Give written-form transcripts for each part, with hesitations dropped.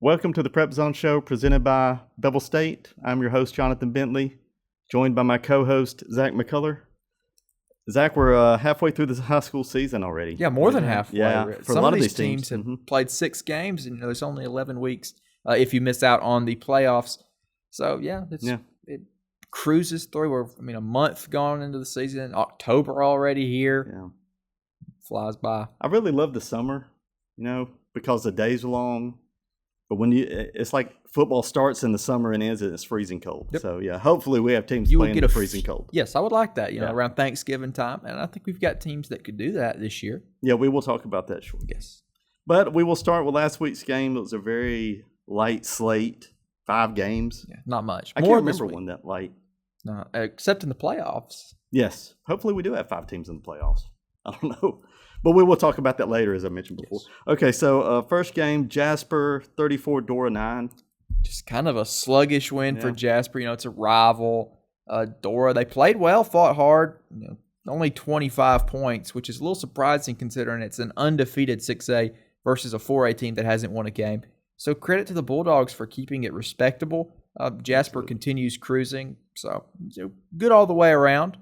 Welcome to the PrepZone Show presented by Bevill State. I'm your host, Johnathan Bentley, joined by my co-host, Zak McCullough. Zak, we're halfway through this high school season already. Yeah, more than halfway. Yeah, for Some a lot of these teams have played 6 games, and there's only 11 weeks if you miss out on the playoffs. So, it cruises through. A month gone into the season, October already here. Yeah. Flies by. I really love the summer, because the days are long. But it's like football starts in the summer and ends and it's freezing cold. Yep. So, hopefully we have teams playing in the freezing cold. Yes, I would like that, around Thanksgiving time. And I think we've got teams that could do that this year. Yeah, we will talk about that shortly. Yes. But we will start with last week's game. It was a very light slate, 5 games. Yeah, not much. I can't remember one that light. No, except in the playoffs. Yes. Hopefully we do have 5 teams in the playoffs. I don't know. But we will talk about that later, as I mentioned before. Yes. Okay, so first game, Jasper 34, Dora 9. Just kind of a sluggish win for Jasper. It's a rival. Dora, they played well, fought hard. Only 25 points, which is a little surprising considering it's an undefeated 6A versus a 4A team that hasn't won a game. So credit to the Bulldogs for keeping it respectable. Jasper continues cruising, so good all the way around.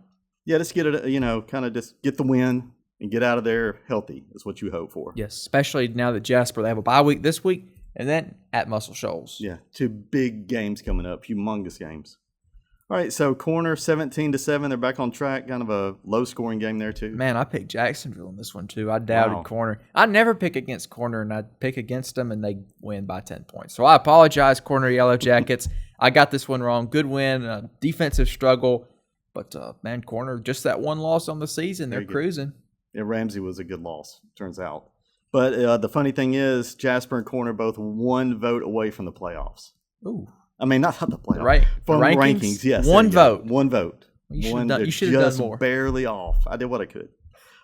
Yeah, just get it, kind of just get the win and get out of there healthy is what you hope for. Yes, especially now that Jasper, they have a bye week this week and then at Muscle Shoals. Yeah, 2 big games coming up, humongous games. All right, so Corner 17-7, they're back on track. Kind of a low-scoring game there too. Man, I picked Jacksonville in this one too. I doubted Corner. I never pick against Corner, and I pick against them, and they win by 10 points. So I apologize, Corner Yellow Jackets. I got this one wrong. Good win, defensive struggle, but man, Corner just that one loss on the season. They're cruising. Yeah, Ramsey was a good loss, turns out. But the funny thing is, Jasper and Corner both 1 vote away from the playoffs. Ooh. I mean, not the playoffs. Right. From rankings, yes. 1 vote. 1 vote. You should have done more. Barely off. I did what I could.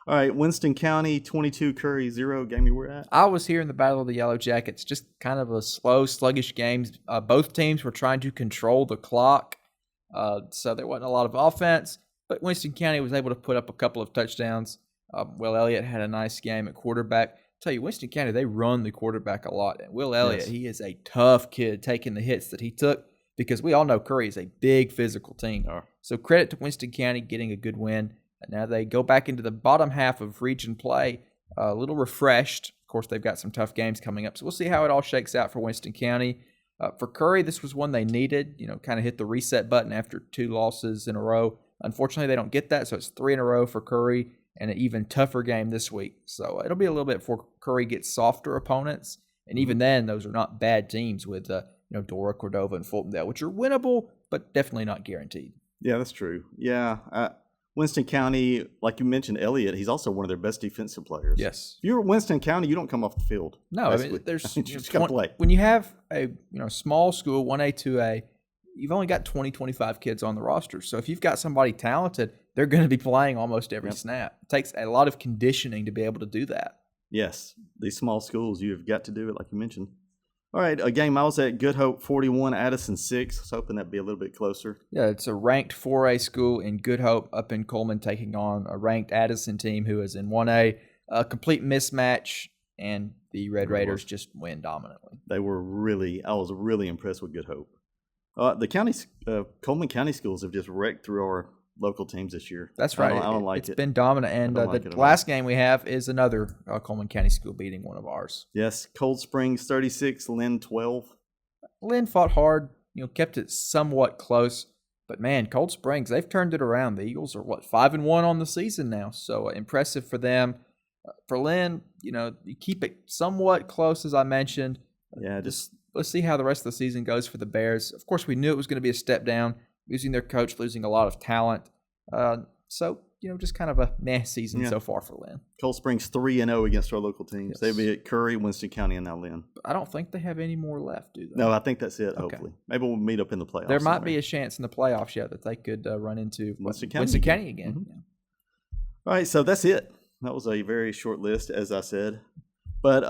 All right, Winston County, 22, Curry 0. Game you were at? I was here in the Battle of the Yellow Jackets. Just kind of a slow, sluggish game. Both teams were trying to control the clock, so there wasn't a lot of offense. But Winston County was able to put up a couple of touchdowns. Will Elliott had a nice game at quarterback. I'll tell you, Winston County, they run the quarterback a lot. And Will Elliott, He is a tough kid taking the hits that he took because we all know Curry is a big physical team. Oh. So credit to Winston County getting a good win. And now they go back into the bottom half of region play, a little refreshed. Of course, they've got some tough games coming up. So we'll see how it all shakes out for Winston County. For Curry, this was one they needed, kind of hit the reset button after 2 losses in a row. Unfortunately, they don't get that, so it's 3 in a row for Curry. And an even tougher game this week. So it'll be a little bit before Curry gets softer opponents. And even then, those are not bad teams with, Dora, Cordova, and Fultondale, which are winnable, but definitely not guaranteed. Yeah, that's true. Yeah. Winston County, like you mentioned, Elliott, he's also one of their best defensive players. Yes. If you're Winston County, you don't come off the field. No, there's you just got to play. When you have a small school, 1A, 2A, you've only got 20, 25 kids on the roster. So if you've got somebody talented, they're going to be playing almost every snap. It takes a lot of conditioning to be able to do that. Yes. These small schools, you've got to do it like you mentioned. All right, a game I was at, Good Hope 41, Addison 6. I was hoping that'd be a little bit closer. Yeah, it's a ranked 4A school in Good Hope up in Coleman taking on a ranked Addison team who is in 1A. A complete mismatch, and the Red Raiders just win dominantly. I was really impressed with Good Hope. The Coleman County schools have just wrecked through our local teams this year. That's right. I don't like it. It's been dominant, and the last game we have is another Coleman County school beating one of ours. Yes, Cold Springs 36, Lynn 12. Lynn fought hard, kept it somewhat close, but man, Cold Springs, they've turned it around. The Eagles are 5-1 on the season now, so impressive for them. For Lynn, you keep it somewhat close, as I mentioned. Yeah, let's see how the rest of the season goes for the Bears. Of course, we knew it was going to be a step down. Losing their coach, losing a lot of talent. So, just kind of a meh season so far for Lynn. Cold Springs 3-0 against our local teams. Yes. They'll be at Curry, Winston County, and now Lynn. I don't think they have any more left, do they? No, I think that's it, Okay. hopefully. Maybe we'll meet up in the playoffs. There might be a chance in the playoffs, that they could run into Winston County again. Mm-hmm. Yeah. All right, so that's it. That was a very short list, as I said. But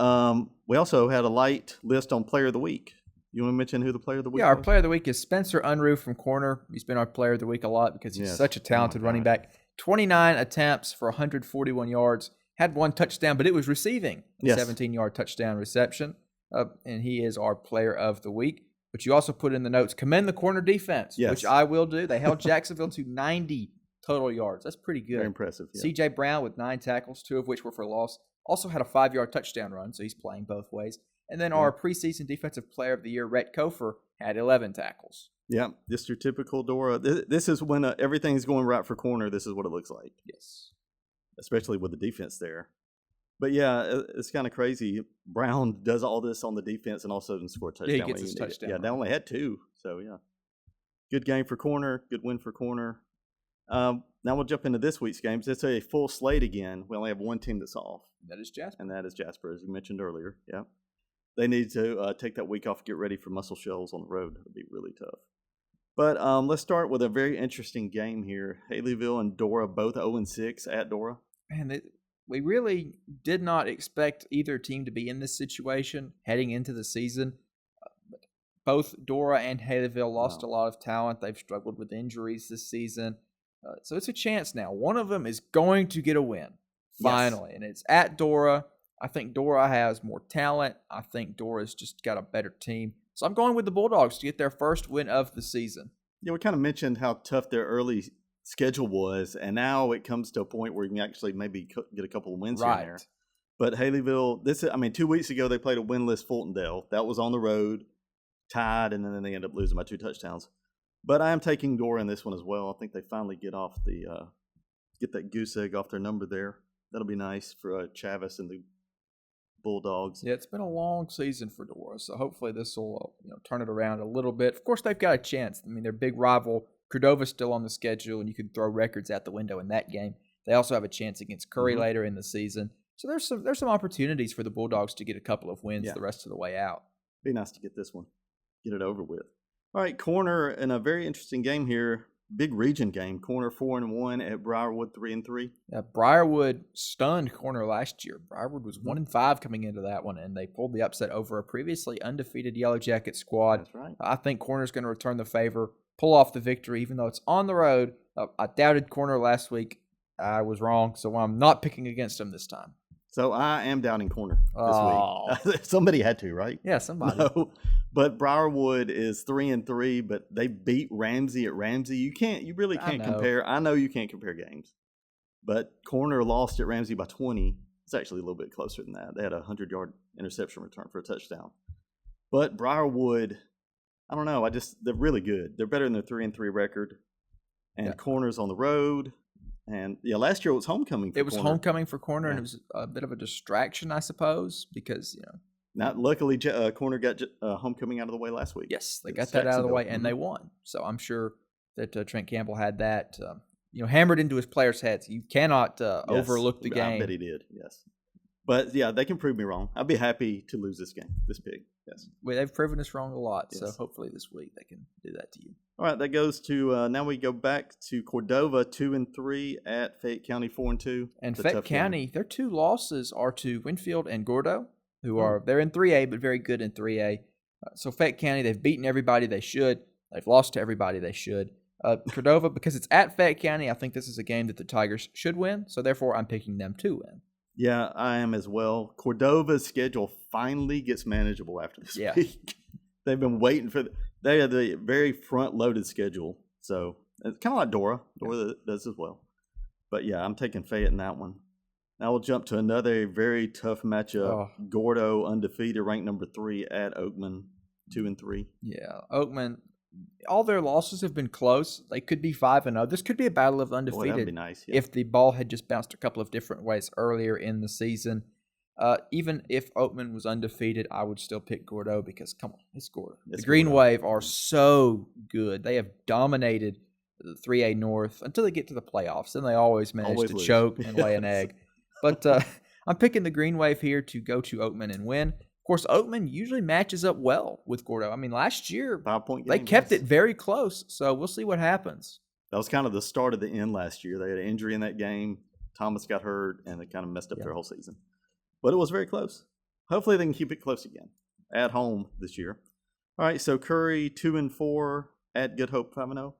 we also had a light list on Player of the Week. You want to mention who the Player of the Week Yeah, our was? Player of the Week is Spencer Unruh from Corner. He's been our Player of the Week a lot because he's such a talented running back. 29 attempts for 141 yards. Had 1 touchdown, but it was receiving. A 17-yard touchdown reception. and he is our player of the week. But you also put in the notes, commend the corner defense, Yes. which I will do. They held Jacksonville to 90 total yards. That's pretty good. Very impressive. Yeah. C.J. Brown with 9 tackles, 2 of which were for loss. Also had a 5-yard touchdown run, so he's playing both ways. And then our preseason defensive player of the year, Rhett Kofer, had 11 tackles. Yeah, just your typical Dora. This is when everything's going right for corner. This is what it looks like. Yes. Especially with the defense there. But yeah, it's kind of crazy. Brown does all this on the defense and also didn't score a touchdown. Yeah, he gets his touchdown. Yeah, they only had 2. So yeah, good game for corner. Good win for corner. Now we'll jump into this week's games. It's a full slate again. We only have one team that's off. That is Jasper. And that is Jasper, as you mentioned earlier. Yeah. They need to take that week off, get ready for Muscle Shoals on the road. It'll be really tough. But let's start with a very interesting game here. Haleyville and Dora, both 0-6 at Dora. Man, we really did not expect either team to be in this situation heading into the season. Both Dora and Haleyville lost a lot of talent. They've struggled with injuries this season. So it's a chance now. One of them is going to get a win, finally. Yes. And it's at Dora. I think Dora has more talent. I think Dora's just got a better team. So I'm going with the Bulldogs to get their first win of the season. Yeah, we kind of mentioned how tough their early schedule was, and now it comes to a point where you can actually maybe get a couple of wins here and there. But Haleyville, 2 weeks ago they played a winless Fultondale. That was on the road, tied, and then they ended up losing by 2 touchdowns. But I am taking Dora in this one as well. I think they finally get that goose egg off their number there. That'll be nice for Chavis and the Bulldogs. Yeah, it's been a long season for Dora, so hopefully this will turn it around a little bit. Of course, they've got a chance. I mean, their big rival Cordova's still on the schedule, and you could throw records out the window in that game. They also have a chance against Curry later in the season. So there's some opportunities for the Bulldogs to get a couple of wins the rest of the way out. Be nice to get this one, get it over with. All right, corner in a very interesting game here. Big region game. Corner 4-1 at Briarwood 3-3. Yeah, Briarwood stunned corner last year. Briarwood was 1-5 coming into that one, and they pulled the upset over a previously undefeated Yellow Jacket squad. That's right. I think corner's going to return the favor, pull off the victory, even though it's on the road. I doubted corner last week. I was wrong, so I'm not picking against them this time. So I am doubting corner this week. Somebody had to, right? Yeah, somebody. No, but Briarwood is 3-3, but they beat Ramsey at Ramsey. You really can't compare. I know you can't compare games, but corner lost at Ramsey by 20. It's actually a little bit closer than that. They had a 100-yard interception return for a touchdown. But Briarwood, I don't know. They're really good. They're better than their 3-3 record. And corner's on the road. And last year it was homecoming for corner. Homecoming for corner, and it was a bit of a distraction, I suppose, because Not luckily, corner got homecoming out of the way last week. Yes, they got that out of the way, and they won. So I'm sure that Trent Campbell had that hammered into his players' heads. You cannot overlook the game. I bet he did. Yes, but they can prove me wrong. I'd be happy to lose this game, this big. Yes, they've proven us wrong a lot. Yes. So hopefully this week they can do that to you. All right, that goes to now we go back to Cordova 2-3 at Fayette County 4-2. And Fayette County, their 2 losses are to Winfield and Gordo, who they're in 3A but very good in 3A. So Fayette County, they've beaten everybody they should. They've lost to everybody they should. Cordova, because it's at Fayette County, I think this is a game that the Tigers should win. So therefore, I'm picking them to win. Yeah, I am as well. Cordova's schedule finally gets manageable after this week. They've been waiting for they had a very front-loaded schedule. So it's kind of like Dora. Dora does as well. But yeah, I'm taking Fayette in that one. Now we'll jump to another very tough matchup. Gordo, undefeated, ranked number 3 at Oakman, 2-3. Yeah, Oakman, all their losses have been close. They could be 5-0. This could be a battle of undefeated. Boy, that'd be nice, if the ball had just bounced a couple of different ways earlier in the season. Even if Oakman was undefeated, I would still pick Gordo because, come on, it's Gordo. The Green Wave are so good. They have dominated the 3A North until they get to the playoffs. Then they always manage to choke and lay an egg. But I'm picking the Green Wave here to go to Oakman and win. Of course, Oakman usually matches up well with Gordo. I mean, last year, 5-point game, they kept it very close, so we'll see what happens. That was kind of the start of the end last year. They had an injury in that game. Thomas got hurt, and they kind of messed up their whole season. But it was very close. Hopefully they can keep it close again at home this year. All right, so Curry 2-4 at Good Hope 5-0.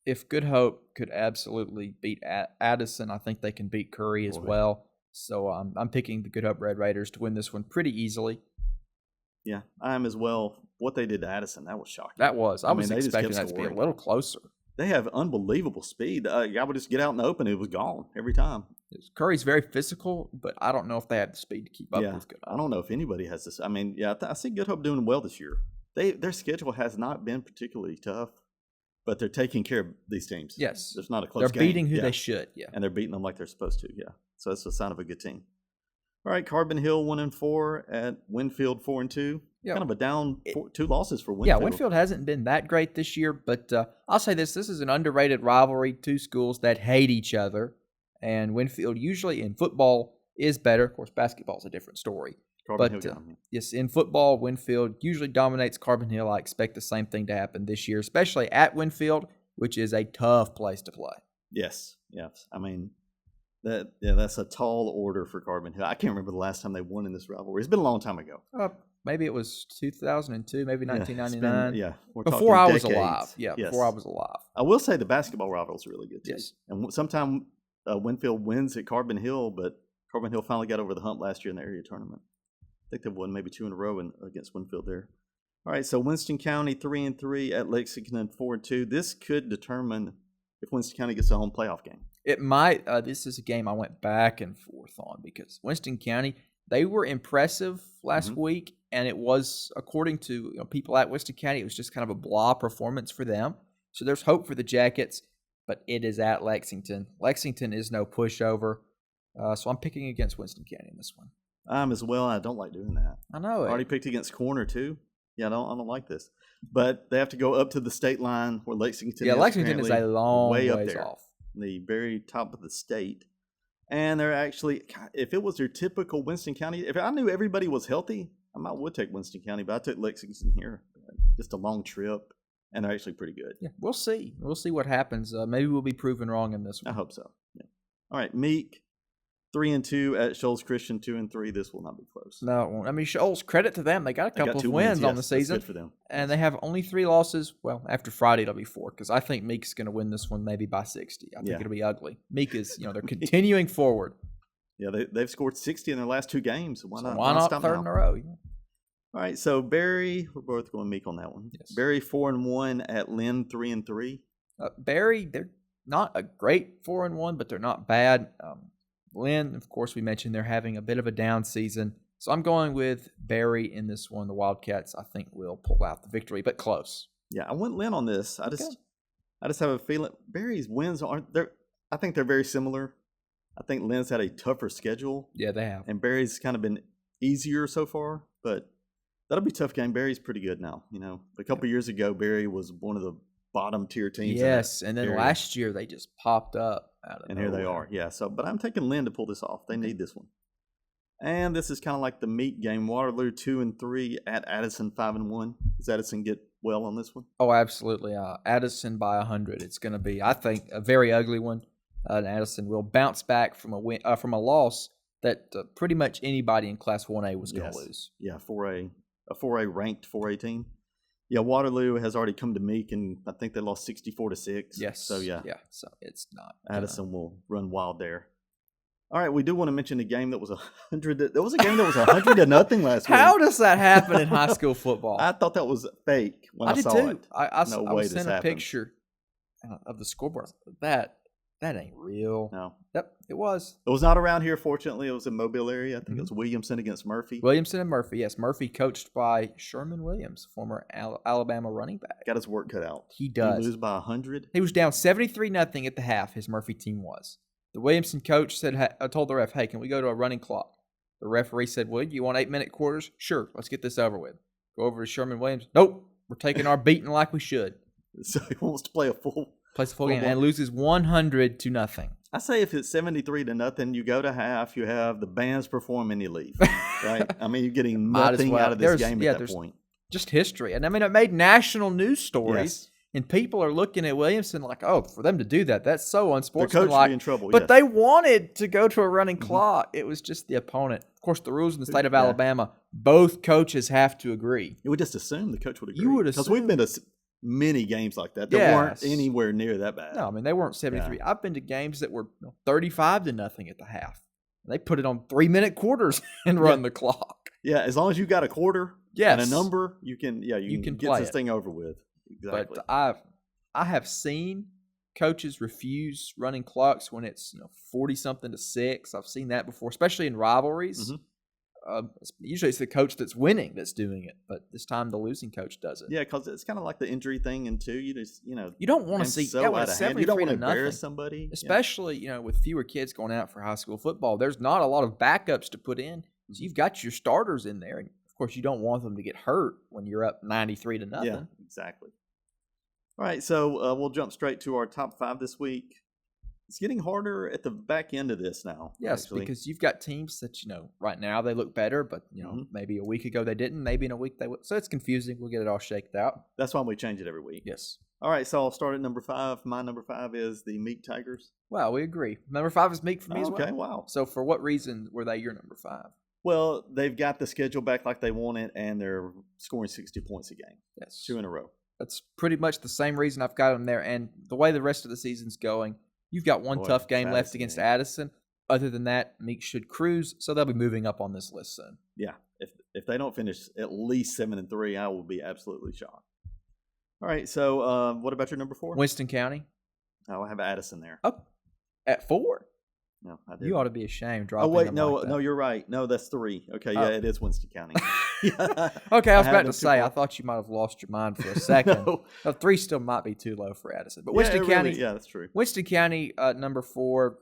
If Good Hope could absolutely beat Addison, I think they can beat Curry as well. So I'm picking the Good Hope Red Raiders to win this one pretty easily. Yeah, I am as well. What they did to Addison, that was shocking. That was. I was mean, expecting that to be a little closer. They have unbelievable speed. I would just get out in the open. It was gone every time. Curry's very physical, but I don't know if they have the speed to keep up with Good Hope. I don't know if anybody has this. I mean, I see Good Hope doing well this year. Their schedule has not been particularly tough, but they're taking care of these teams. Yes. There's not a close game. They're beating who they should, and they're beating them like they're supposed to, So that's a sign of a good team. All right, Carbon Hill 1-4 at Winfield 4-2. Yeah. Kind of a down 2 losses for Winfield. Yeah, Winfield hasn't been that great this year, but I'll say this is an underrated rivalry. 2 schools that hate each other, and Winfield usually in football is better. Of course, basketball is a different story. Yes, in football, Winfield usually dominates Carbon Hill. I expect the same thing to happen this year, especially at Winfield, which is a tough place to play. Yes. I mean, that's a tall order for Carbon Hill. I can't remember the last time they won in this rivalry. It's been a long time ago. Maybe it was 2002, maybe 1999. Before I was alive. Before I was alive. I will say the basketball rivalry is really good too. Yes. And sometimes Winfield wins at Carbon Hill, but Carbon Hill finally got over the hump last year in the area tournament. I think they've won maybe 2 in a row against Winfield there. All right, so Winston County 3-3 at Lexington 4-2. This could determine if Winston County gets a home playoff game. It might. This is a game I went back and forth on because Winston County, they were impressive last week, and it was, according to people at Winston County, it was just kind of a blah performance for them. So there's hope for the Jackets, but it is at Lexington. Lexington is no pushover, so I'm picking against Winston County in this one. I'm as well. I don't like doing that. I know. I already picked against Corner too. Yeah, I don't like this. But they have to go up to the state line where Lexington is. Yeah, Lexington is a long way up ways there, off. the very top of the state. And they're actually, if it was your typical Winston County, if I knew everybody was healthy, I would take Winston County, but I took Lexington here. Just a long trip, and they're actually pretty good. Yeah, we'll see. We'll see what happens. Maybe we'll be proven wrong in this one. I hope so. Yeah. All right, Meek 3-2 at Shoals Christian 2-3. This will not be close. No, it won't. I mean, Shoals, credit to them. They got a couple of wins on the season. That's good for them. And they have only 3 losses. Well, after Friday, it'll be 4 because I think Meek's going to win this one maybe by 60. I think it'll be ugly. Meek is, they're continuing forward. Yeah, they've scored 60 in their last 2 games. Why not? Why not stop third now? in a row? Yeah. All right, so Barry, we're both going Meek on that one. Yes. Barry 4-1 at Lynn 3-3. Barry, they're not a great 4-1, but they're not bad. Lynn, of course, we mentioned they're having a bit of a down season. So I'm going with Barry in this one. The Wildcats, I think, will pull out the victory, but close. Yeah, I went Lynn on this. I just have a feeling Barry's wins I think they're very similar. I think Lynn's had a tougher schedule. Yeah, they have. And Barry's kind of been easier so far, but that'll be a tough game. Barry's pretty good now. A couple years ago, Barry was one of the bottom tier teams. Yes, and then last year they just popped up out of nowhere. Here they are. Yeah, but I'm taking Lynn to pull this off. They need this one. And this is kind of like the Meek game. Waterloo 2-3 at Addison 5-1. Does Addison get well on this one? Oh, absolutely. Addison by 100. It's going to be, I think, a very ugly one. And Addison will bounce back from a loss that pretty much anybody in Class 1A was going to lose. Yeah, a 4A ranked 4A team. Yeah, Waterloo has already come to Meek, and I think they lost 64-6. Yes. So so it's not. Addison will run wild there. All right, we do want to mention a game that was 100. There was a game that was 100-0 last week. How does that happen in high school football? I thought that was fake when I saw it. I sent a picture of the scoreboard. That ain't real. No. Yep, it was. It was not around here, fortunately. It was in Mobile area. I think it was Williamson against Murphy. Williamson and Murphy, yes. Murphy coached by Sherman Williams, former Alabama running back. Got his work cut out. He does. He lose by 100. He was down 73-0 at the half, his Murphy team was. The Williamson coach told the ref, hey, can we go to a running clock? The referee said, well, you want 8-minute quarters? Sure, let's get this over with. Go over to Sherman Williams. Nope, we're taking our beating like we should. So he wants to play a full game and loses 100-0. I say if it's 73-0, you go to half, you have the bands perform, and you leave. Right? I mean, you're getting nothing out of this game at that point. Just history. And I mean, it made national news stories. Yes. And people are looking at Williamson like, oh, for them to do that, that's so unsportsmanlike. The coach would be in trouble, but they wanted to go to a running clock. It was just the opponent. Of course, the rules in the state of Alabama, both coaches have to agree. You would just assume the coach would agree. You would assume. Because we've been to many games like that weren't anywhere near that bad. No, I mean, they weren't 73. Yeah. I've been to games that were 35-0 at the half. They put it on 3-minute quarters and run the clock. Yeah, as long as you got a quarter, Yes. And a number, you can get this thing over with. Exactly. But I have seen coaches refuse running clocks when it's 40-something to 6. I've seen that before, especially in rivalries. Mm-hmm. Usually it's the coach that's winning that's doing it, but this time the losing coach does it. Yeah, because it's kind of like the injury thing, and too, you don't want to see so out of hand. You don't want to embarrass somebody, especially with fewer kids going out for high school football. There's not a lot of backups to put in, so you've got your starters in there, and of course you don't want them to get hurt when you're up 93-0. Yeah, exactly. All right, so we'll jump straight to our top 5 this week. It's getting harder at the back end of this now. Yes, actually. Because you've got teams that, right now they look better, but, maybe a week ago they didn't. Maybe in a week they would. So it's confusing. We'll get it all shaked out. That's why we change it every week. Yes. All right, so I'll start at number 5. My number 5 is the Meek Tigers. Wow, we agree. Number 5 is Meek for me as well. Okay, wow. So for what reason were they your number 5? Well, they've got the schedule back like they want it, and they're scoring 60 points a game. Yes. 2 in a row. That's pretty much the same reason I've got them there. And the way the rest of the season's going, you've got one tough game left against Addison. Other than that, Meek should cruise, so they'll be moving up on this list soon. Yeah, if they don't finish at least 7-3, I will be absolutely shocked. All right, so what about your number 4? Winston County. Oh, I have Addison there. Oh, at 4? No, I did. You ought to be ashamed dropping them. Oh, wait, them no, like that. no, you're right. No, that's 3. Okay, yeah, it is Winston County. Okay, I was about to say, I thought you might have lost your mind for a second. No. 3 still might be too low for Addison. But Winston County, really, yeah, that's true. Winston County, number 4,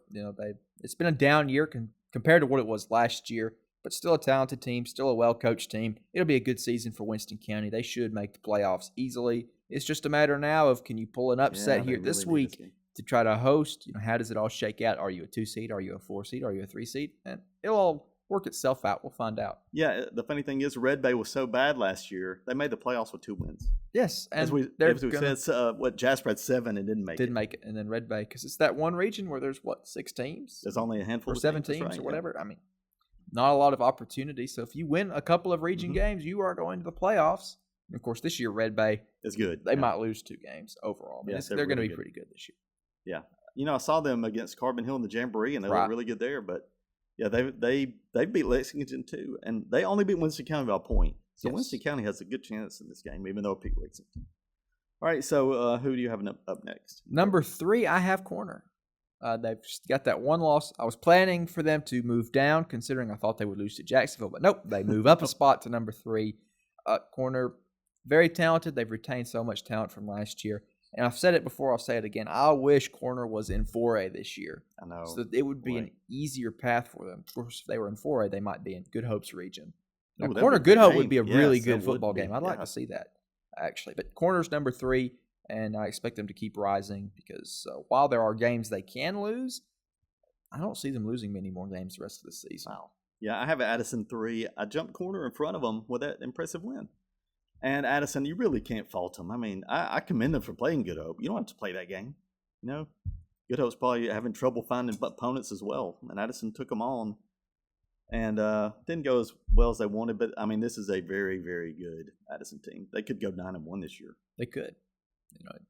it's been a down year compared to what it was last year, but still a talented team, still a well-coached team. It'll be a good season for Winston County. They should make the playoffs easily. It's just a matter now of can you pull an upset here this week to try to host. How does it all shake out? Are you a 2 seed? Are you a 4 seed? Are you a 3 seed? And it'll all work itself out. We'll find out. Yeah, the funny thing is Red Bay was so bad last year, they made the playoffs with 2 wins. Yes. And as we said, Jasper had 7 and didn't make it. And then Red Bay, because it's that one region where there's, 6 teams? There's only a handful or 7 teams or whatever. Yeah. I mean, not a lot of opportunity. So if you win a couple of region games, you are going to the playoffs. And of course, this year, Red Bay is good. They might lose 2 games overall. But they're going to be pretty good this year. Yeah. I saw them against Carbon Hill in the Jamboree, and they were really good there. But, yeah, they beat Lexington, too. And they only beat Winston County by a point. So Winston County has a good chance in this game, even though it beat Lexington. All right, so who do you have up next? Number 3, I have Corner. They've got that one loss. I was planning for them to move down, considering I thought they would lose to Jacksonville. But nope, they move up a spot to number 3. Corner, very talented. They've retained so much talent from last year. And I've said it before, I'll say it again. I wish Corner was in 4A this year. I know. So that it would be an easier path for them. Of course, if they were in 4A, they might be in Good Hope's region. Now, Corner Good Hope would be a really good football game. I'd like to see that, actually. But Corner's number 3, and I expect them to keep rising because while there are games they can lose, I don't see them losing many more games the rest of the season. Wow. Yeah, I have Addison 3. I jumped Corner in front of them with that impressive win. And Addison, you really can't fault them. I mean, I commend them for playing Good Hope. You don't have to play that game. Good Hope's probably having trouble finding opponents as well. And Addison took them on. And didn't go as well as they wanted. But, I mean, this is a very, very good Addison team. They could go 9-1 this year. They could.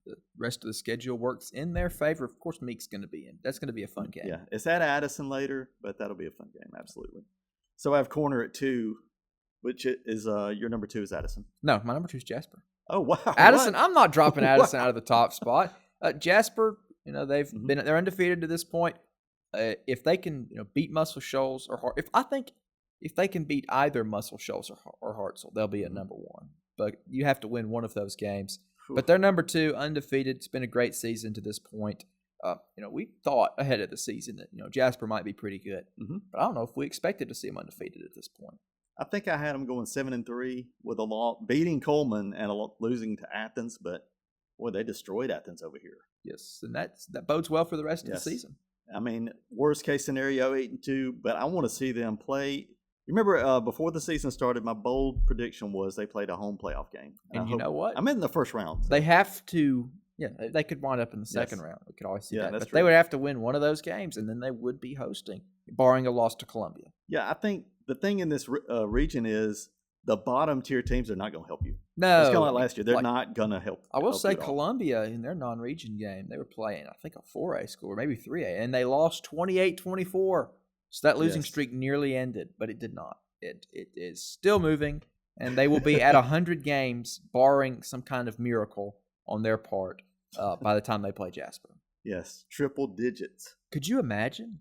The rest of the schedule works in their favor. Of course, Meek's going to be in. That's going to be a fun game. Yeah, it's at Addison later, but that'll be a fun game, absolutely. So I have Corner at 2. Which is your number 2 is Addison? No, my number 2 is Jasper. Oh wow, Addison! What? I'm not dropping Addison out of the top spot. Jasper, they're undefeated to this point. If they can, beat Muscle Shoals or if they can beat either Muscle Shoals or Hartselle, they'll be at number 1. But you have to win one of those games. But they're number 2, undefeated. It's been a great season to this point. We thought ahead of the season that Jasper might be pretty good, but I don't know if we expected to see them undefeated at this point. I think I had them going 7-3 with a lot, beating Coleman and losing to Athens, but boy, they destroyed Athens over here. Yes, and that bodes well for the rest of the season. I mean, worst case scenario 8-2, but I want to see them play. You remember before the season started, my bold prediction was they played a home playoff game. And you know what? I'm in the first round. So. They have to. Yeah, they could wind up in the second round. We could always see that. But true. They would have to win one of those games, and then they would be hosting, barring a loss to Columbia. Yeah, I think the thing in this region is the bottom tier teams are not going to help you. No. It's kind of like last year. They're not going to help. I will say Columbia, in their non-region game, they were playing, I think, a 4A school or maybe 3A, and they lost 28-24. So that losing streak nearly ended, but it did not. It is still moving, and they will be at 100 games, barring some kind of miracle on their part by the time they play Jasper. Yes, triple digits. Could you imagine?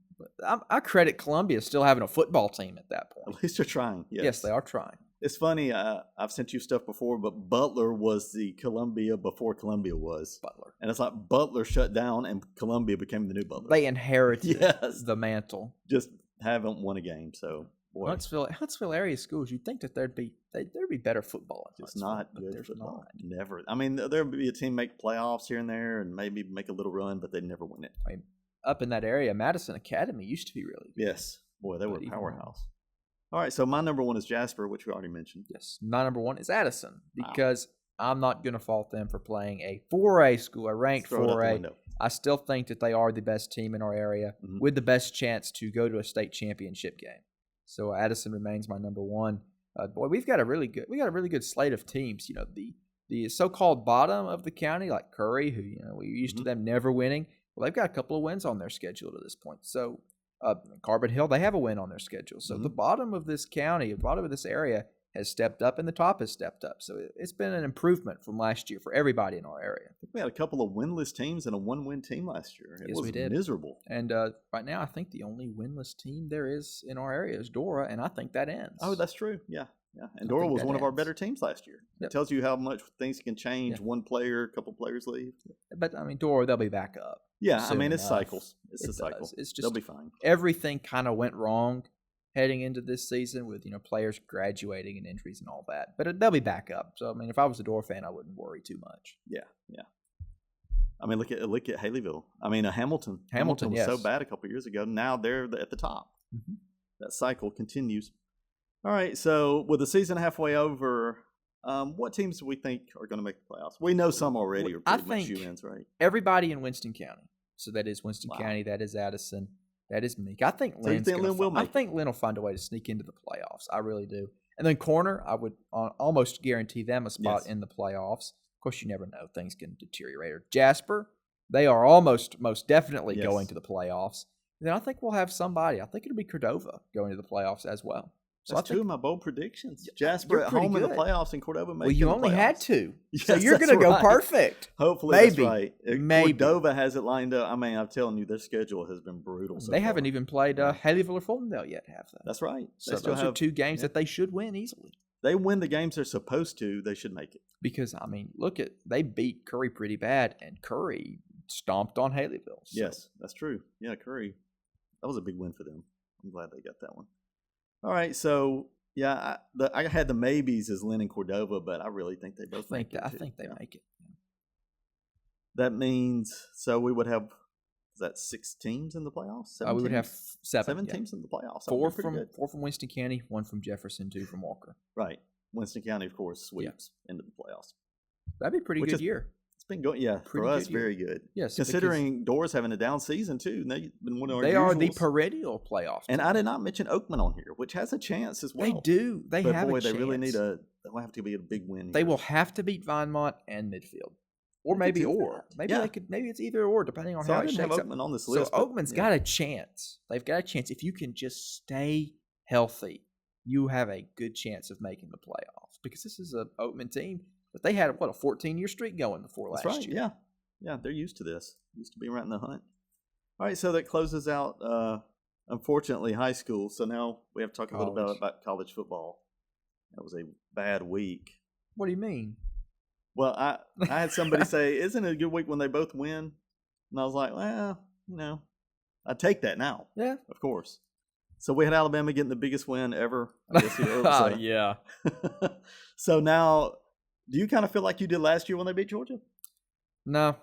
I credit Columbia still having a football team at that point. At least they're trying. Yes, they are trying. It's funny. I've sent you stuff before, but Butler was the Columbia before Columbia was Butler. And it's like Butler shut down and Columbia became the new Butler. They inherited the mantle. Just haven't won a game. So, boy. Huntsville area schools, you'd think that there'd be better football. Just not good football. Never. I mean, there'd be a team make playoffs here and there and maybe make a little run, but they'd never win it. I mean, up in that area, Madison Academy used to be really good. Yes. Boy, they were a powerhouse. All right, so my number one is Jasper, which we already mentioned. Yes, my number one is Addison because I'm not going to fault them for playing a 4A school, a ranked 4A. I still think that they are the best team in our area with the best chance to go to a state championship game. So Addison remains my number one. Boy, we've got a really good slate of teams. You know, the so-called bottom of the county, like Curry, who we're used to them never winning. Well, they've got a couple of wins on their schedule to this point. So. Carbon Hill, they have a win on their schedule. So the bottom of this county, the bottom of this area has stepped up and the top has stepped up. So it's been an improvement from last year for everybody in our area. I think we had a couple of winless teams and a one-win team last year. It was miserable. And right now, I think the only winless team there is in our area is Dora, and I think that ends. Oh, that's true. Yeah. And Dora was one of our better teams last year. It tells you how much things can change. One player, a couple players leave. But, I mean, Dora, they'll be back up. Yeah, I mean, it's cycles. It's a cycle. It's just they'll be fine. Everything kind of went wrong heading into this season with, players graduating and injuries and all that. But they'll be back up. So, I mean, if I was a Dora fan, I wouldn't worry too much. Yeah. I mean, look at Haleyville. I mean, Hamilton. Hamilton was so bad a couple of years ago. Now they're at the top. That cycle continues. All right, so with the season halfway over, what teams do we think are going to make the playoffs? We know some already are pretty much shoe-ins, right? Everybody in Winston County. So that is Winston County, that is Addison, that is Meek. I think Lynn will find a way to sneak into the playoffs. I really do. And then Corner, I would almost guarantee them a spot in the playoffs. Of course, you never know. Things can deteriorate. Or Jasper, they are most definitely going to the playoffs. And then I think we'll have somebody. I think it'll be Cordova going to the playoffs as well. So that's two of my bold predictions. Jasper at home in the playoffs and Cordova making the playoffs. Well, you only had two. So you're going to go perfect. Hopefully that's right. Maybe. Cordova has it lined up. I mean, I'm telling you, their schedule has been brutal so They haven't even played Haleyville or Fultondale yet, have they? That's right. So those are two games that they should win easily. They win the games they're supposed to, they should make it. Because, I mean, they beat Curry pretty bad, and Curry stomped on Haleyville. So. Yes, that's true. Yeah, Curry. That was a big win for them. I'm glad they got that one. All right, so I had the maybes as Lynn and Cordova, but I really think they both make it. I think they make it. That means we would have 6 teams in the playoffs. We would have 7 teams in the playoffs. 4 from Winston County, 1 from Jefferson, 2 from Walker. Right, Winston County, of course, sweeps into the playoffs. That'd be a pretty good year. It's been going, for us, very good. Yes, considering Dora's having a down season too, and they've been one of our usuals. Are the perennial playoff team. And I did not mention Oakman on here, which has a chance as well. They do. They have a chance. They really need they'll have to be a big win. They will have to beat Vinemont and Midfield, or maybe maybe it's either or depending on how it shakes up. Oakman on this list. So Oakman's got a chance. They've got a chance if you can just stay healthy. You have a good chance of making the playoffs because this is an Oakman team. But they had, a 14-year streak going before last year. Yeah, they're used to this. Used to be right in the hunt. All right, so that closes out, unfortunately, high school. So now we have to talk a little bit about college football. That was a bad week. What do you mean? Well, I had somebody say, isn't it a good week when they both win? And I was like, well, I take that now. Yeah. Of course. So we had Alabama getting the biggest win ever. I guess yeah. So now... Do you kind of feel like you did last year when they beat Georgia? No,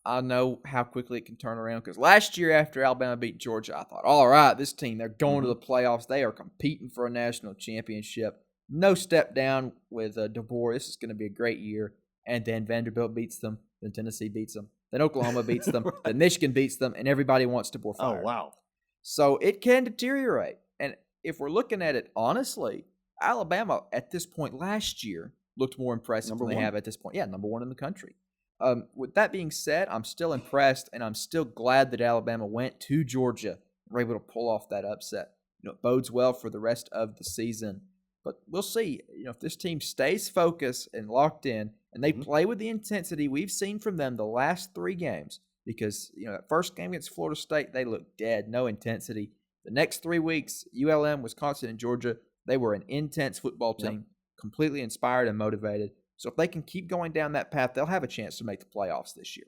I know how quickly it can turn around because last year after Alabama beat Georgia, I thought, all right, this team, they're going to the playoffs. They are competing for a national championship. No step down with DeBoer. This is going to be a great year. And then Vanderbilt beats them. Then Tennessee beats them. Then Oklahoma beats them. Then Michigan beats them. And everybody wants DeBoer fired. Oh, wow. So it can deteriorate. And if we're looking at it honestly, Alabama at this point last year looked more impressive than they have at this point. Yeah, number 1 in the country. With that being said, I'm still impressed, and I'm still glad that Alabama went to Georgia and were able to pull off that upset. It bodes well for the rest of the season. But we'll see. If this team stays focused and locked in, and they play with the intensity we've seen from them the last 3 games, because that first game against Florida State, they looked dead, no intensity. The next 3 weeks, ULM, Wisconsin, and Georgia, they were an intense football team, completely inspired and motivated. So if they can keep going down that path, they'll have a chance to make the playoffs this year.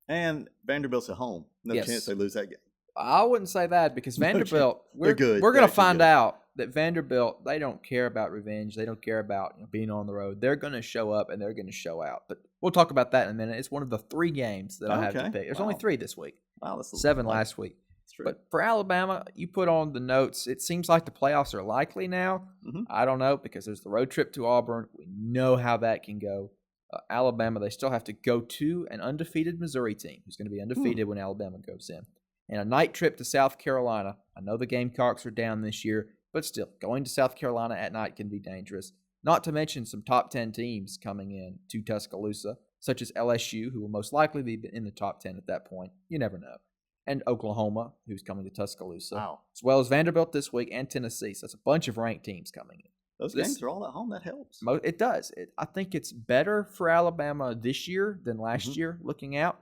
And Vanderbilt's at home. No chance they lose that game. I wouldn't say that, because Vanderbilt, they're good. We're going to find out that Vanderbilt, they don't care about revenge. They don't care about being on the road. They're going to show up and they're going to show out. But we'll talk about that in a minute. It's one of the 3 games that I have to pick. There's only 3 this week. Wow, that's 7 last week. But for Alabama, you put on the notes, it seems like the playoffs are likely now. I don't know, because there's the road trip to Auburn. We know how that can go. Alabama, they still have to go to an undefeated Missouri team who's going to be undefeated when Alabama goes in. And a night trip to South Carolina. I know the Gamecocks are down this year, but still, going to South Carolina at night can be dangerous. Not to mention some top 10 teams coming in to Tuscaloosa, such as LSU, who will most likely be in the top 10 at that point. You never know. And Oklahoma, who's coming to Tuscaloosa. Wow. As well as Vanderbilt this week and Tennessee. So that's a bunch of ranked teams coming in. Those games are all at home. That helps. It does. I think it's better for Alabama this year than last year, looking out.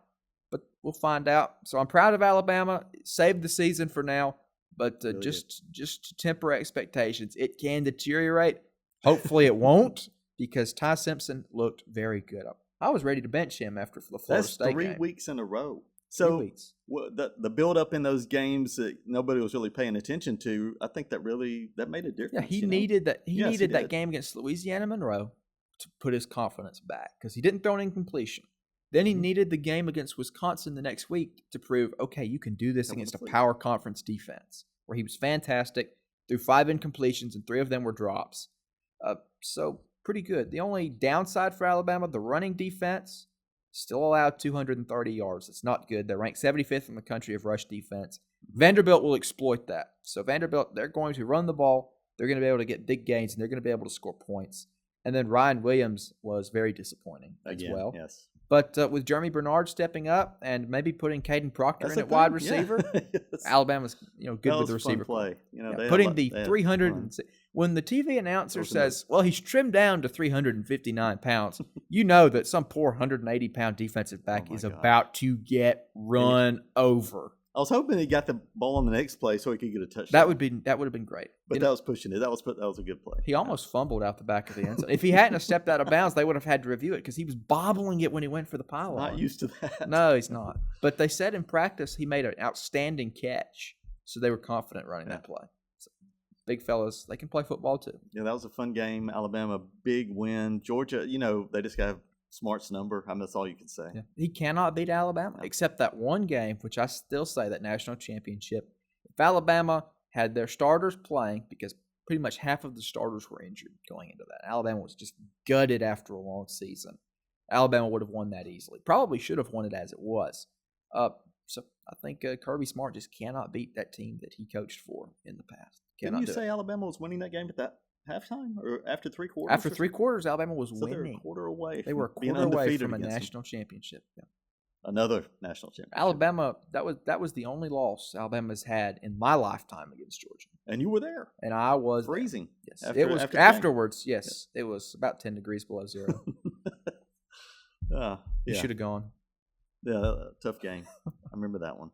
But we'll find out. So I'm proud of Alabama. Saved the season for now. But just to temper expectations, it can deteriorate. Hopefully it won't, because Ty Simpson looked very good. I was ready to bench him after the Florida State game. That's 3 weeks in a row. So 3 weeks. The build-up in those games that nobody was really paying attention to, I think that made a difference. Yeah, he needed that. He needed that game against Louisiana Monroe to put his confidence back, because he didn't throw an incompletion. Then he needed the game against Wisconsin the next week to prove, okay, you can do this against a power conference defense, where he was fantastic, threw 5 incompletions, and 3 of them were drops. So pretty good. The only downside for Alabama, the running defense, still allowed 230 yards. It's not good. They're ranked 75th in the country of rush defense. Vanderbilt will exploit that. So Vanderbilt, they're going to run the ball. They're going to be able to get big gains, and they're going to be able to score points. And then Ryan Williams was very disappointing as well. Yes. But with Jeremy Bernard stepping up and maybe putting Caden Proctor in at wide receiver, Alabama's good with the receiver play. Putting the 300 when the TV announcer says, "Well, he's trimmed down to 359 pounds," you know that some poor 180-pound defensive back is about to get run over. I was hoping he got the ball on the next play so he could get a touchdown. That would have been great. But that was pushing it. That was a good play. He almost fumbled out the back of the end zone. If he hadn't have stepped out of bounds, they would have had to review it, because he was bobbling it when he went for the pylon. Not used to that. No, he's not. But they said in practice he made an outstanding catch, so they were confident running that play. So, big fellas, they can play football too. Yeah, that was a fun game. Alabama, big win. Georgia, they just got Smart's number. I mean, that's all you can say. Yeah. He cannot beat Alabama, except that one game, which I still say that national championship. If Alabama had their starters playing, because pretty much half of the starters were injured going into that. Alabama was just gutted after a long season. Alabama would have won that easily. Probably should have won it as it was. So I think Kirby Smart just cannot beat that team that he coached for in the past. Didn't you say Alabama was winning that game at that halftime or after 3 quarters? After 3 quarters, Alabama was winning. They were a quarter away. They were a quarter away from a national championship. Yeah. Another national championship. Alabama, that was the only loss Alabama's had in my lifetime against Georgia. And you were there. And I was freezing. Yes. It was afterwards, yes. Yeah. It was about 10 degrees below zero. You should have gone. Yeah, tough game. I remember that one.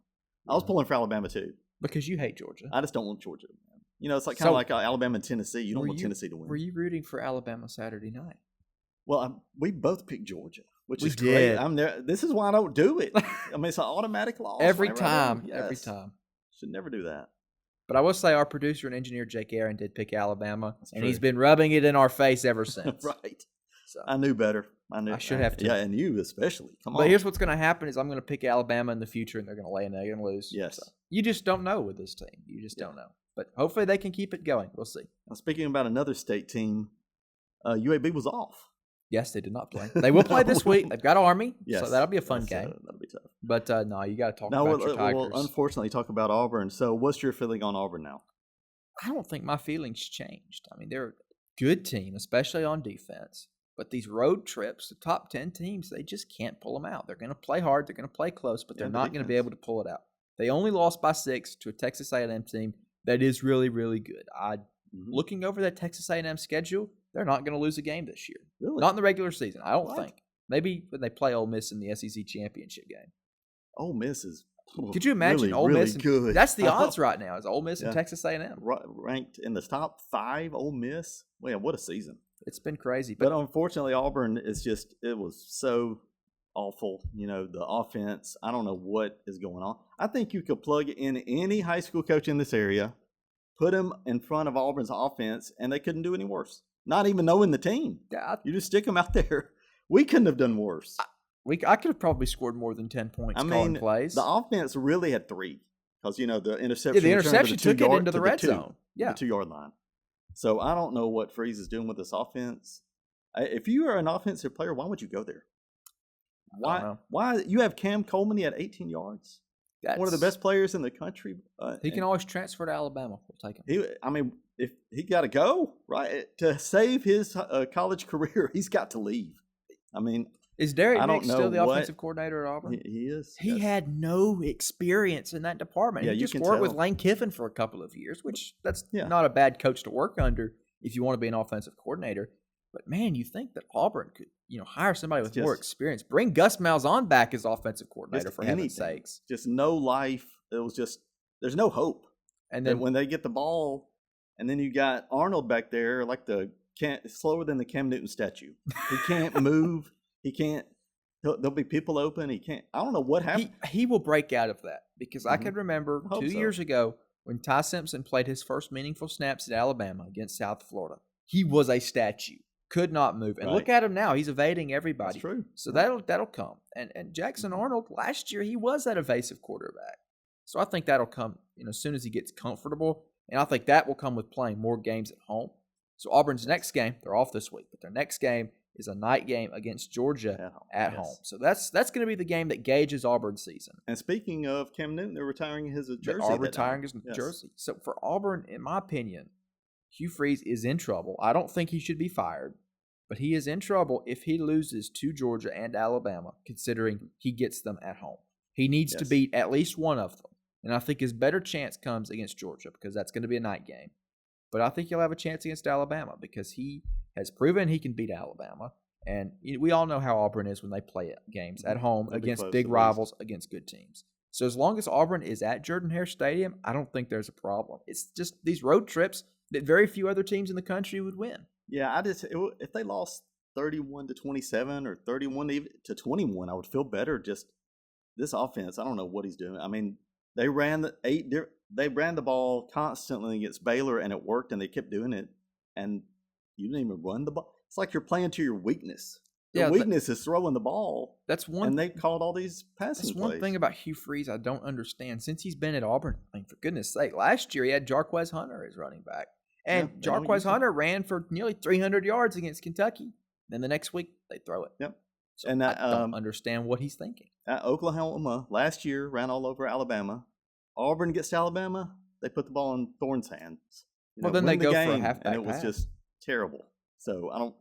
I was pulling for Alabama too. Because you hate Georgia. I just don't want Georgia. It's like kind of like Alabama and Tennessee. You don't want Tennessee to win. Were you rooting for Alabama Saturday night? Well, we both picked Georgia, which is great. I'm there. This is why I don't do it. I mean, it's an automatic loss. Every time. Should never do that. But I will say our producer and engineer, Jake Aaron, did pick Alabama, and he's been rubbing it in our face ever since. Right. So I knew better. I should have to. Yeah, and you especially. Come on. But here's what's going to happen is I'm going to pick Alabama in the future, and they're going to lay an egg and lose. Yes. So you just don't know with this team. You just don't know. But hopefully they can keep it going. We'll see. Now, speaking about another state team, UAB was off. Yes, they did not play. They will play this week. They've got Army, so that'll be a fun game. That'll be tough. But no, you got to talk about your Tigers. We'll unfortunately talk about Auburn. So what's your feeling on Auburn now? I don't think my feelings changed. I mean, they're a good team, especially on defense. But these road trips, the top 10 teams, they just can't pull them out. They're going to play hard. They're going to play close, but they're not going to be able to pull it out. They only lost by 6 to a Texas A&M team that is really, really good. looking over that Texas A&M schedule, they're not going to lose a game this year. Really? Not in the regular season, I don't think. Maybe when they play Ole Miss in the SEC championship game. Ole Miss is could you imagine really, Ole Miss? Really good. That's the odds right now. Is Ole Miss and Texas A&M ranked in the top 5? Ole Miss. Man, what a season! It's been crazy. But unfortunately, Auburn is it was so awful. The offense. I don't know what is going on. I think you could plug in any high school coach in this area, put him in front of Auburn's offense, and they couldn't do any worse. Not even knowing the team. Yeah, you just stick them out there. We couldn't have done worse. I could have probably scored more than 10 points calling plays. The offense really had 3 because, the interception. The interception took it into the red zone. Yeah. The 2-yard line. So I don't know what Freeze is doing with this offense. If you are an offensive player, why would you go there? Why? You have Cam Coleman at 18 yards. One of the best players in the country. He can always transfer to Alabama. We'll take him. If he got to go, right, to save his college career, he's got to leave. Is Derek Nix still the offensive coordinator at Auburn? He is. He had no experience in that department. He just worked with Lane Kiffin for a couple of years, which that's not a bad coach to work under if you want to be an offensive coordinator. But, man, you think that Auburn could, hire somebody with more experience. Bring Gus Malzahn back as offensive coordinator, for heaven's sakes. Just no life. It was just – there's no hope. And then when they get the ball, and then you got Arnold back there like slower than the Cam Newton statue. He can't move. He can't – there'll be people open. He can't – I don't know what happened. He will break out of that because I can remember 2 years ago when Ty Simpson played his first meaningful snaps at Alabama against South Florida. He was a statue. Could not move. And look at him now. He's evading everybody. That's true. So that'll come. And Jackson Arnold, last year, he was that evasive quarterback. So I think that'll come as soon as he gets comfortable. And I think that will come with playing more games at home. So Auburn's next game, they're off this week, but their next game is a night game against Georgia at home. So that's going to be the game that gauges Auburn's season. And speaking of Cam Newton, they're retiring his jersey. They are retiring his jersey. So for Auburn, in my opinion, Hugh Freeze is in trouble. I don't think he should be fired, but he is in trouble if he loses to Georgia and Alabama, considering he gets them at home. He needs to beat at least one of them. And I think his better chance comes against Georgia because that's going to be a night game. But I think he'll have a chance against Alabama because he has proven he can beat Alabama. And we all know how Auburn is when they play games at home against big rivals, against good teams. So as long as Auburn is at Jordan-Hare Stadium, I don't think there's a problem. It's just these road trips that very few other teams in the country would win. Yeah, if they lost 31-27 or 31-21, I would feel better. Just this offense, I don't know what he's doing. They ran the ball constantly against Baylor, and it worked, and they kept doing it. And you didn't even run the ball. It's like you're playing to your weakness. Your weakness is throwing the ball. That's one. And they called all these passing plays. That's one thing about Hugh Freeze I don't understand. Since he's been at Auburn, for goodness sake, last year he had Jarquez Hunter as running back. And Jarquez Hunter ran for nearly 300 yards against Kentucky. Then the next week, they throw it. Yep. So and I don't understand what he's thinking. Oklahoma last year ran all over Alabama. Auburn gets to Alabama, they put the ball in Thorne's hands. Then they go for a halfback and it was just terrible. So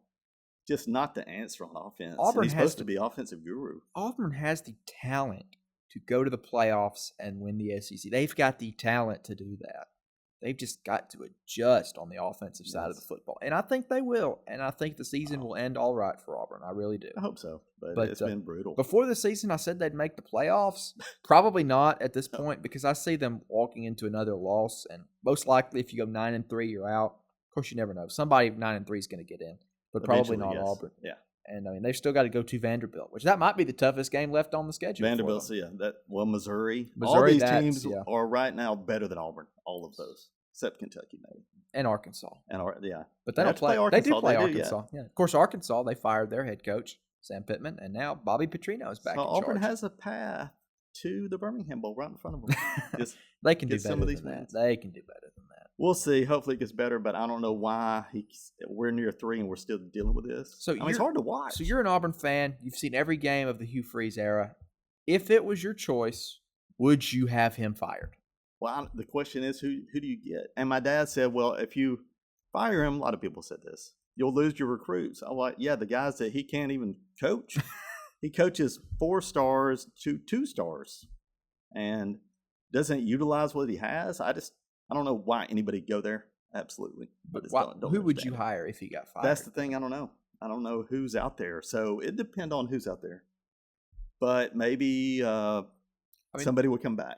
just not the answer on offense. Auburn he's supposed to be offensive guru. Auburn has the talent to go to the playoffs and win the SEC. They've got the talent to do that. They've just got to adjust on the offensive side of the football. And I think they will. And I think the season will end all right for Auburn. I really do. I hope so. But it's been brutal. Before the season, I said they'd make the playoffs. Probably not at this point because I see them walking into another loss. And most likely, if you go 9-3, you're out. Of course, you never know. Somebody 9-3 is going to get in. But probably not Auburn. Yeah. And, they've still got to go to Vanderbilt, which that might be the toughest game left on the schedule. Vanderbilt, Missouri. All these teams are right now better than Auburn, all of those. Except Kentucky, maybe. And Arkansas. But they don't play Arkansas. They do play Arkansas. Yeah. Of course, Arkansas, they fired their head coach, Sam Pittman, and now Bobby Petrino is back in charge. Auburn has a path to the Birmingham Bowl right in front of them. They can do better than that. They can do better than that. We'll see. Hopefully it gets better, but I don't know why we're near 3 and we're still dealing with this. So it's hard to watch. So you're an Auburn fan. You've seen every game of the Hugh Freeze era. If it was your choice, would you have him fired? Well, the question is, who do you get? And my dad said, well, if you fire him, a lot of people said this, you'll lose your recruits. I'm like, yeah, the guys that he can't even coach. He coaches 4 stars to 2 stars and doesn't utilize what he has. I don't know why anybody go there. absolutely. But who would you hire if he got fired? That's the thing. I don't know. I don't know who's out there. So it depends on who's out there. But maybe somebody will come back.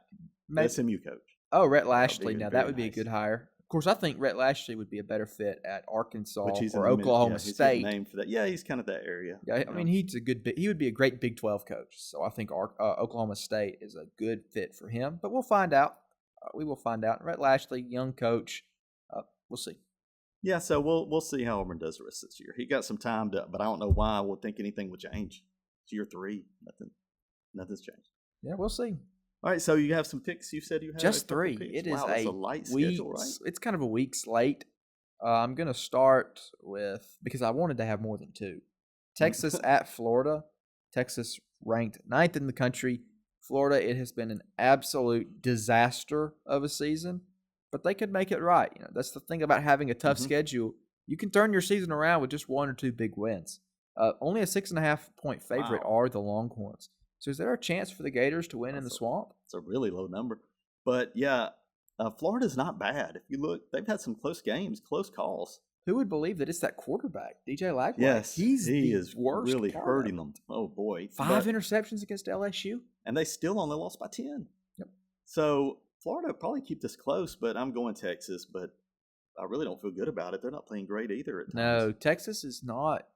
SMU coach. Oh, Rhett Lashley. Now, that would be a good hire. Of course, I think Rhett Lashley would be a better fit at Arkansas or Oklahoma State. Name for that. Yeah, he's kind of that area. Yeah, I mean, he would be a great Big 12 coach. So I think Oklahoma State is a good fit for him. But we'll find out. We will find out. Rhett Lashley, young coach. We'll see. Yeah, so we'll see how Auburn does the rest of this year. He got some time but I don't know why I would think anything would change. It's year 3. Nothing's changed. Yeah, we'll see. All right, so you have some picks. You said you had just 3. It is a light schedule, right? It's kind of a week slate. I'm going to start with, because I wanted to have more than 2. Texas at Florida. Texas ranked 9th in the country. Florida, it has been an absolute disaster of a season, but they could make it right. That's the thing about having a tough schedule. You can turn your season around with just 1 or 2 big wins. Only a 6.5-point favorite are the Longhorns. So is there a chance for the Gators to win in the Swamp? It's a really low number. But, yeah, Florida's not bad. If you look, they've had some close games, close calls. Who would believe that it's that quarterback, DJ Lagway? Yes, he is worst really hurting them. Oh, boy. 5 interceptions against LSU. And they still only lost by 10. Yep. So Florida will probably keep this close, but I'm going Texas. But I really don't feel good about it. They're not playing great either at times. No, Texas is not.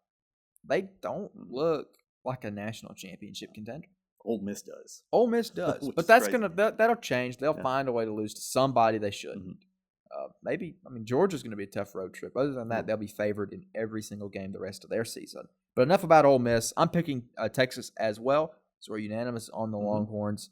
They don't look like a national championship contender. Ole Miss does. Ole Miss does, but that's that'll change. They'll find a way to lose to somebody they shouldn't. Maybe Georgia's going to be a tough road trip. Other than that, they'll be favored in every single game the rest of their season. But enough about Ole Miss. I'm picking Texas as well. So we're unanimous on the Longhorns.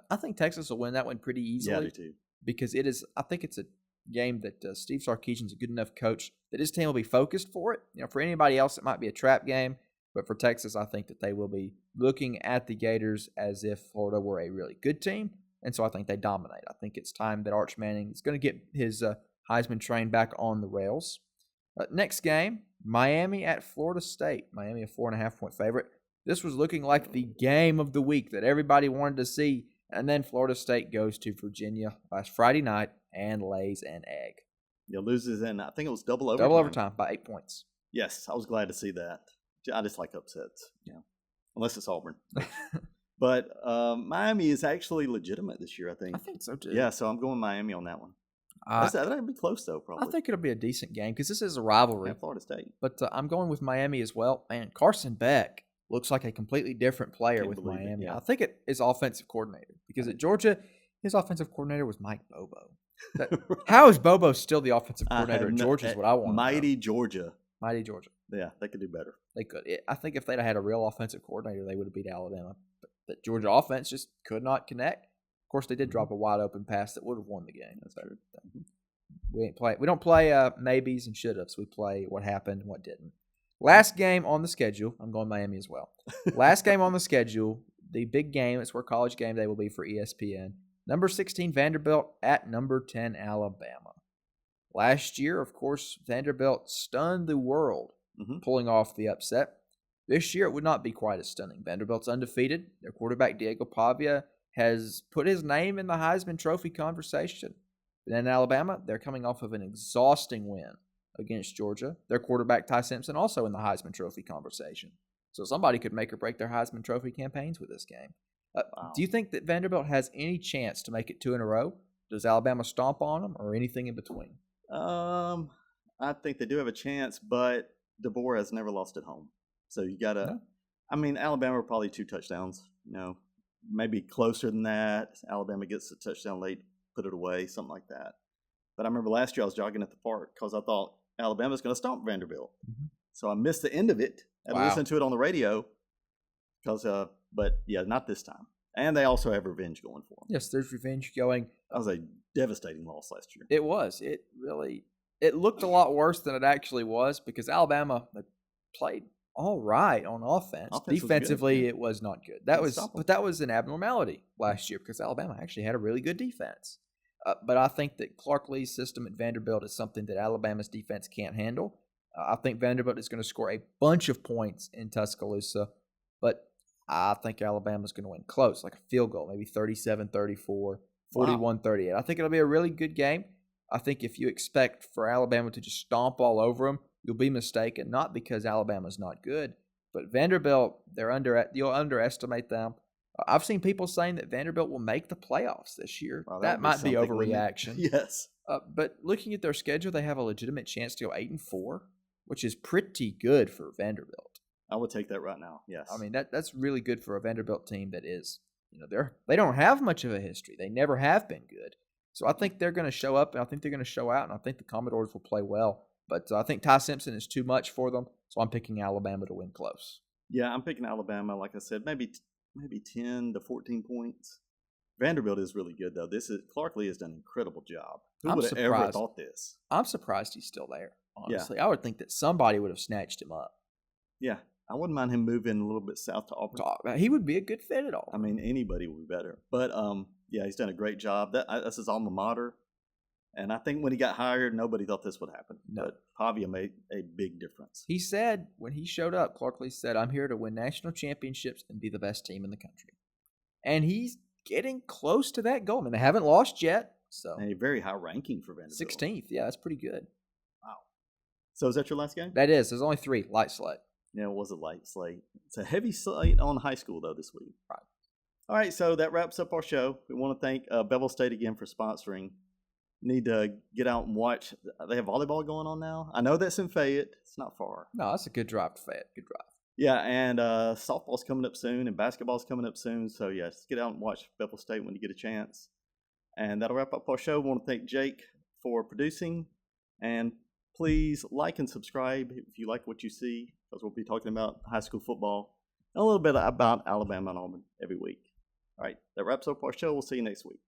I think Texas will win that one pretty easily. Yeah, I do too. Because I think it's a game that Steve Sarkisian's a good enough coach that his team will be focused for it. For anybody else, it might be a trap game. But for Texas, I think that they will be looking at the Gators as if Florida were a really good team. And so I think they dominate. I think it's time that Arch Manning is going to get his Heisman train back on the rails. Next game, Miami at Florida State. Miami a 4.5-point favorite. This was looking like the game of the week that everybody wanted to see. And then Florida State goes to Virginia last Friday night and lays an egg. Yeah, loses in, I think it was double overtime. Double overtime by 8 points. Yes, I was glad to see that. I just like upsets, unless it's Auburn. But Miami is actually legitimate this year, I think. I think so, too. Yeah, so I'm going Miami on that one. That'll be close, though, probably. I think it'll be a decent game because this is a rivalry. Yeah, Florida State. But I'm going with Miami as well. Man, Carson Beck looks like a completely different player with Miami. I think it is offensive coordinator because at Georgia, his offensive coordinator was Mike Bobo. How is Bobo still the offensive coordinator at Georgia is what I want. Mighty Georgia. Mighty Georgia. Yeah, they could do better. They could. I think if they'd had a real offensive coordinator, they would have beat Alabama. But the Georgia offense just could not connect. Of course, they did drop a wide open pass that would have won the game. That's true. We don't play maybes and should-haves. We play what happened and what didn't. Last game on the schedule. I'm going Miami as well. Last game on the schedule, the big game. It's where College Game Day will be for ESPN. Number 16 Vanderbilt at number 10 Alabama. Last year, of course, Vanderbilt stunned the world, pulling off the upset. This year, it would not be quite as stunning. Vanderbilt's undefeated. Their quarterback, Diego Pavia, has put his name in the Heisman Trophy conversation. But in Alabama, they're coming off of an exhausting win against Georgia. Their quarterback, Ty Simpson, also in the Heisman Trophy conversation. So somebody could make or break their Heisman Trophy campaigns with this game. Do you think that Vanderbilt has any chance to make it 2 in a row? Does Alabama stomp on them or anything in between? I think they do have a chance, but DeBoer has never lost at home. So you got to Alabama probably 2 touchdowns, maybe closer than that. Alabama gets a touchdown late, put it away, something like that. But I remember last year I was jogging at the park because I thought Alabama's going to stomp Vanderbilt. So I missed the end of it. I had to listen to it on the radio because, but yeah, not this time. And they also have revenge going for them. Yes, there's revenge going. That was a devastating loss last year. It was. It looked a lot worse than it actually was because Alabama played all right on offense. Defensively, it was not good. That was an abnormality last year because Alabama actually had a really good defense. But I think that Clark Lee's system at Vanderbilt is something that Alabama's defense can't handle. I think Vanderbilt is going to score a bunch of points in Tuscaloosa, but I think Alabama's going to win close, like a field goal, maybe 37-34, 41-38. I think it'll be a really good game. I think if you expect for Alabama to just stomp all over them, you'll be mistaken. Not because Alabama's not good, but Vanderbilt, you'll underestimate them. I've seen people saying that Vanderbilt will make the playoffs this year. Well, that might be overreaction. Yes. But looking at their schedule, they have a legitimate chance to go 8-4, which is pretty good for Vanderbilt. I would take that right now. Yes. I mean, that's really good for a Vanderbilt team that is, they don't have much of a history. They never have been good. So I think they're going to show up, and I think they're going to show out, and I think the Commodores will play well. But I think Ty Simpson is too much for them, so I'm picking Alabama to win close. Yeah, I'm picking Alabama. Like I said, maybe 10 to 14 points. Vanderbilt is really good, though. Clark Lee has done an incredible job. Who would have ever thought this? I'm surprised he's still there, honestly. Yeah. I would think that somebody would have snatched him up. Yeah, I wouldn't mind him moving a little bit south to Auburn. He would be a good fit at all. I mean, anybody would be better. But, yeah, he's done a great job. That's his alma mater. And I think when he got hired, nobody thought this would happen. No. But Pavia made a big difference. He said, when he showed up, Clark Lee said, I'm here to win national championships and be the best team in the country. And he's getting close to that goal. I mean, they haven't lost yet. So and a very high ranking for Vanderbilt. 16th. Yeah, that's pretty good. Wow. So is that your last game? That is. There's only 3. Light slate. Yeah, it was a light slate. It's a heavy slate on high school, though, this week. Right. All right, so that wraps up our show. We want to thank Bevill State again for sponsoring. Need to get out and watch. They have volleyball going on now. I know that's in Fayette. It's not far. No, that's a good drive to Fayette. Good drive. Yeah, and softball's coming up soon, and basketball's coming up soon. So, yes, get out and watch Bevill State when you get a chance. And that'll wrap up our show. We want to thank Jake for producing. And please like and subscribe if you like what you see, because we'll be talking about high school football and a little bit about Alabama and Auburn every week. All right, that wraps up our show. We'll see you next week.